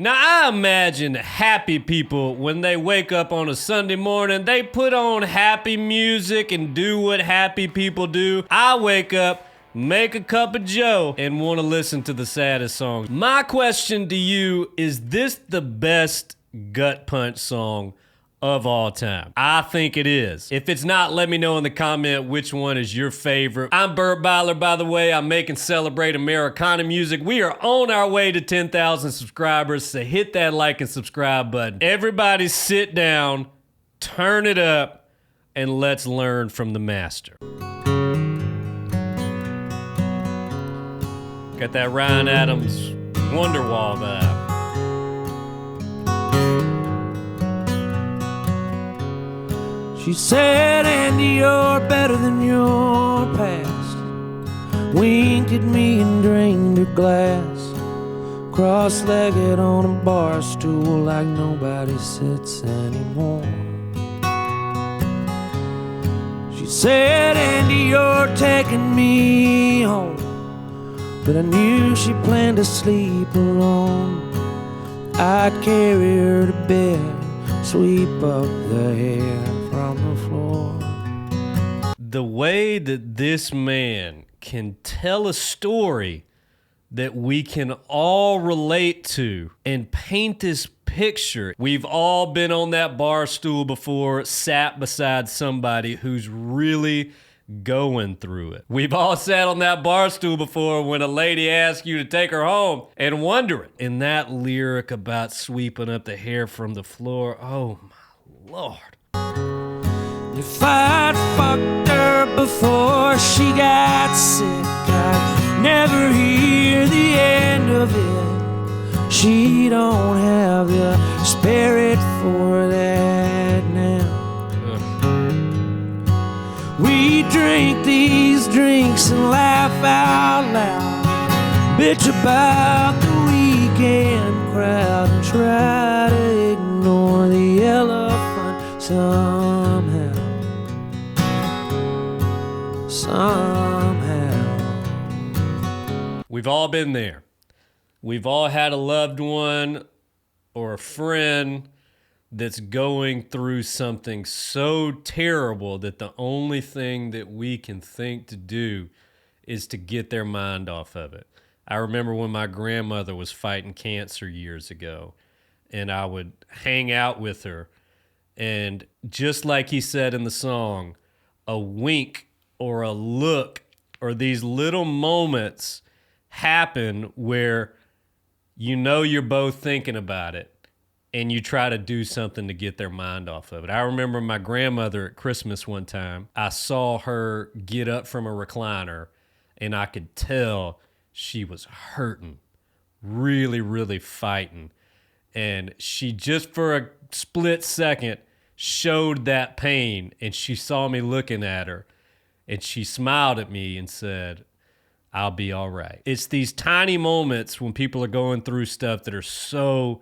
Now, I imagine happy people, when they wake up on a Sunday morning, they put on happy music and do what happy people do. I wake up, make a cup of joe, and want to listen to the saddest songs. My question to you, is this the best gut punch song of all time? I think it is. If it's not, let me know in the comment which one is your favorite. I'm Burt Byler, by the way. I'm making Celebrate Americana music. We are on our way to 10,000 subscribers, so hit that like and subscribe button. Everybody sit down, turn it up, and let's learn from the master. Got that Ryan Adams Wonderwall vibe. She said, Andy, you're better than your past. Winked at me and drained her glass. Cross-legged on a bar stool like nobody sits anymore. She said, Andy, you're taking me home. But I knew she planned to sleep alone. I'd carry her to bed, sweep up the hair from the floor. The way that this man can tell a story that we can all relate to and paint this picture. We've all been on that bar stool before, sat beside somebody who's really going through it. We've all sat on that bar stool before when a lady asks you to take her home and wondering. And that lyric about sweeping up the hair from the floor, oh my Lord. If I'd fucked her before she got sick, I'd never hear the end of it. She don't have the spirit for that now. We drink these drinks and laugh out loud, bitch about the weekend crowd, and try to ignore the elephant somehow. We've all been there. We've all had a loved one or a friend that's going through something so terrible that the only thing that we can think to do is to get their mind off of it. I remember when my grandmother was fighting cancer years ago, and I would hang out with her, and just like he said in the song, a wink or a look or these little moments happen where you know you're both thinking about it and you try to do something to get their mind off of it. I remember my grandmother at Christmas one time, I saw her get up from a recliner and I could tell she was hurting, really, really fighting. And she just for a split second showed that pain, and she saw me looking at her. And she smiled at me and said, I'll be all right. It's these tiny moments when people are going through stuff that are so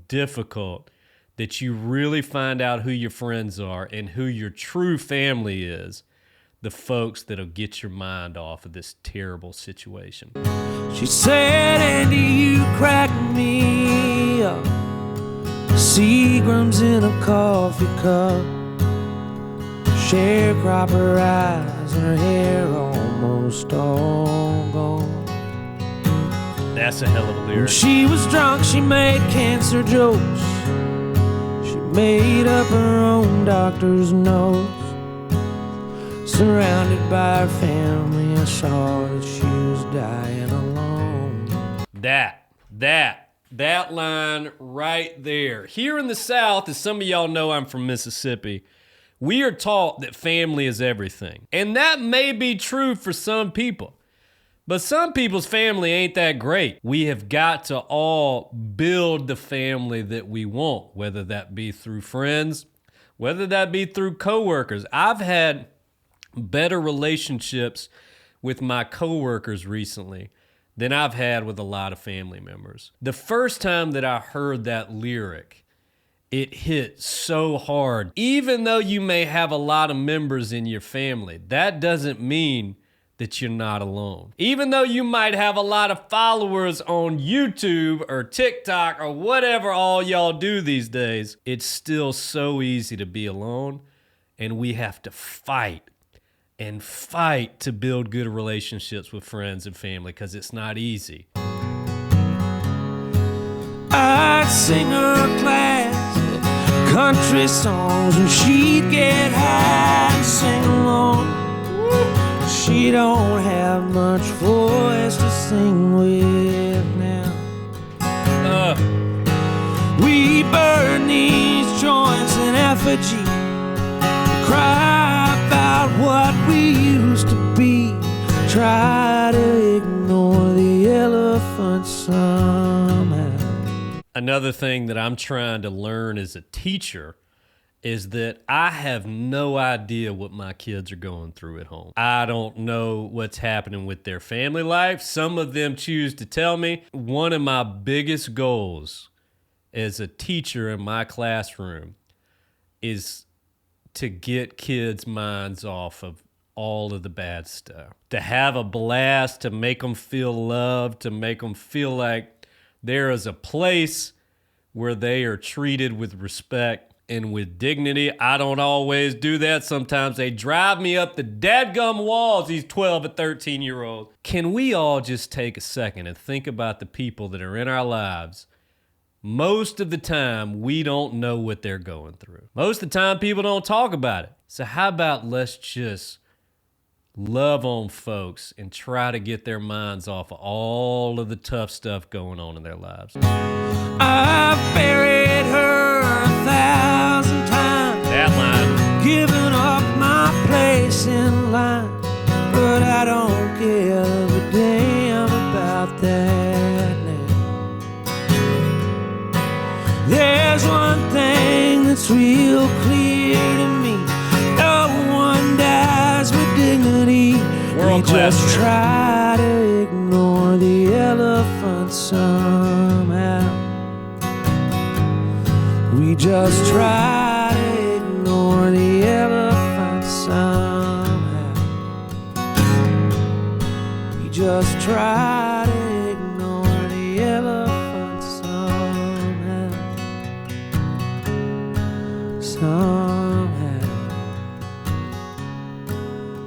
difficult that you really find out who your friends are and who your true family is, the folks that'll get your mind off of this terrible situation. She said, Andy, you crack me up. Seagram's in a coffee cup. Sharecropper eyes and her hair almost all gone. That's a hell of a lyric. When she was drunk, she made cancer jokes. She made up her own doctor's notes. Surrounded by her family, I saw that she was dying alone. That line right there. Here in the South, as some of y'all know, I'm from Mississippi, we are taught that family is everything. And that may be true for some people. But some people's family ain't that great. We have got to all build the family that we want, whether that be through friends, whether that be through coworkers. I've had better relationships with my coworkers recently than I've had with a lot of family members. The first time that I heard that lyric, it hit so hard. Even though you may have a lot of members in your family, that doesn't mean that you're not alone. Even though you might have a lot of followers on YouTube or TikTok or whatever all y'all do these days, it's still so easy to be alone, and we have to fight and fight to build good relationships with friends and family, because it's not easy. I'd sing her classic country songs and she'd get high and sing along. She don't have much voice to sing with now. We burn these joints in effigy, cry about what we used to be, try to ignore the elephant somehow. Another thing that I'm trying to learn as a teacher is that I have no idea what my kids are going through at home. I don't know what's happening with their family life. Some of them choose to tell me. One of my biggest goals as a teacher in my classroom is to get kids' minds off of all of the bad stuff, to have a blast, to make them feel loved, to make them feel like there is a place where they are treated with respect and with dignity. I don't always do that. Sometimes they drive me up the dadgum walls, these 12 and 13-year-olds. Can we all just take a second and think about the people that are in our lives? Most of the time, we don't know what they're going through. Most of the time, people don't talk about it. So how about let's just love on folks and try to get their minds off of all of the tough stuff going on in their lives. I've buried her 1,000 times. That line. Given up my place in line, but I don't give a damn about that now. There's one thing that's real clear to me: no one dies with dignity. World We class. just try to ignore the elephant somehow. We just try to ignore the elephant somehow. We just try to ignore the elephant somehow.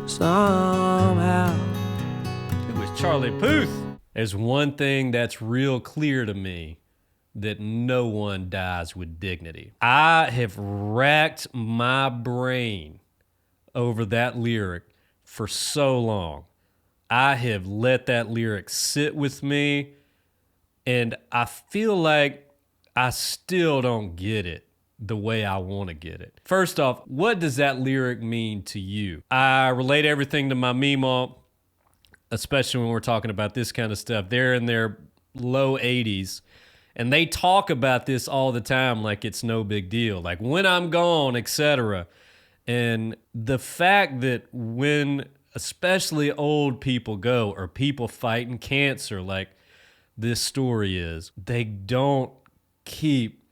Somehow. It was Charlie Puth. There's one thing that's real clear to me, that no one dies with dignity. I have racked my brain over that lyric for so long. I have let that lyric sit with me, and I feel like I still don't get it the way I want to get it. First off, what does that lyric mean to you? I relate everything to my meemaw, especially when we're talking about this kind of stuff. They're in their low 80s, and they talk about this all the time like it's no big deal, like when I'm gone, etc. And the fact that when especially old people go, or people fighting cancer like this story is, they don't keep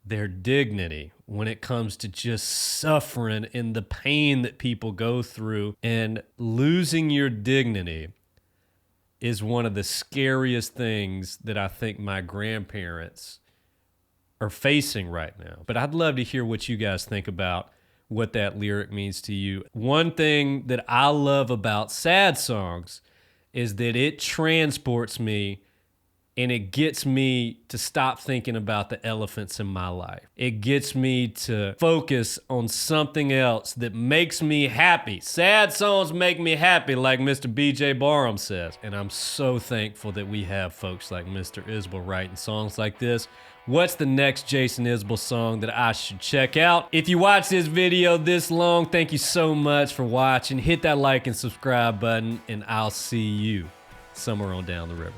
their dignity when it comes to just suffering and the pain that people go through. And losing your dignity is one of the scariest things that I think my grandparents are facing right now. But I'd love to hear what you guys think about what that lyric means to you. One thing that I love about sad songs is that it transports me, and it gets me to stop thinking about the elephants in my life. It gets me to focus on something else that makes me happy. Sad songs make me happy, like Mr. B.J. Barham says. And I'm so thankful that we have folks like Mr. Isbell writing songs like this. What's the next Jason Isbell song that I should check out? If you watch this video this long, thank you so much for watching. Hit that like and subscribe button, and I'll see you somewhere on down the river.